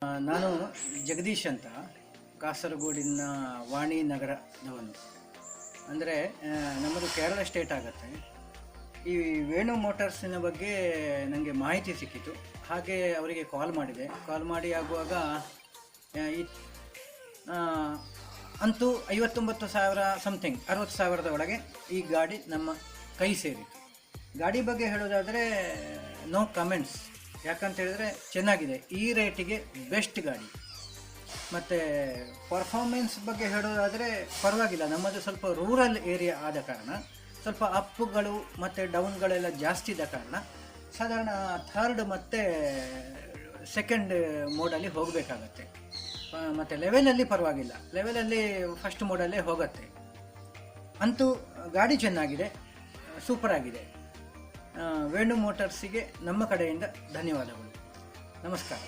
ನಾನು ಜಗದೀಶ್ ಅಂತ ಕಾಸರಗೋಡಿನ ವಾಣಿ ನಗರದವನು. ಅಂದರೆ ನಮ್ಮದು ಕೇರಳ ಸ್ಟೇಟ್ ಆಗುತ್ತೆ. ಈ ವೇಣು ಮೋಟಾರ್ಸಿನ ಬಗ್ಗೆ ನನಗೆ ಮಾಹಿತಿ ಸಿಕ್ಕಿತು. ಹಾಗೆ ಅವರಿಗೆ ಕಾಲ್ ಮಾಡಿ ಆಗುವಾಗ ಈ ಅಂತೂ 59,000 ಸಮಥಿಂಗ್ 60,000 ಒಳಗೆ ಈ ಗಾಡಿ ನಮ್ಮ ಕೈ ಸೇರಿತು. ಗಾಡಿ ಬಗ್ಗೆ ಹೇಳೋದಾದರೆ ನೋ ಕಮೆಂಟ್ಸ್. ಯಾಕಂತ ಹೇಳಿದ್ರೆ ಚೆನ್ನಾಗಿದೆ, ಈ ರೇಟಿಗೆ ಬೆಸ್ಟ್ ಗಾಡಿ. ಮತ್ತು ಪರ್ಫಾರ್ಮೆನ್ಸ್ ಬಗ್ಗೆ ಹೇಳೋದಾದರೆ ಪರವಾಗಿಲ್ಲ. ನಮ್ಮದು ಸ್ವಲ್ಪ ರೂರಲ್ ಏರಿಯಾ ಆದ ಕಾರಣ ಸ್ವಲ್ಪ ಅಪ್ಗಳು ಮತ್ತು ಡೌನ್ಗಳೆಲ್ಲ ಜಾಸ್ತಿ ಇದ್ದ ಕಾರಣ ಸಾಧಾರಣ ಥರ್ಡ್ ಮತ್ತು ಸೆಕೆಂಡ್ ಮೋಡಲ್ಲಿ ಹೋಗಬೇಕಾಗತ್ತೆ. ಮತ್ತು ಲೆವೆಲಲ್ಲಿ ಪರವಾಗಿಲ್ಲ, ಲೆವೆಲಲ್ಲಿ ಫಸ್ಟ್ ಮೋಡಲ್ಲೇ ಹೋಗುತ್ತೆ. ಅಂತೂ ಗಾಡಿ ಚೆನ್ನಾಗಿದೆ, ಸೂಪರಾಗಿದೆ. ವೇಣು ಮೋಟಾರ್ಸಿಗೆ ನಮ್ಮ ಕಡೆಯಿಂದ ಧನ್ಯವಾದಗಳು. ನಮಸ್ಕಾರ.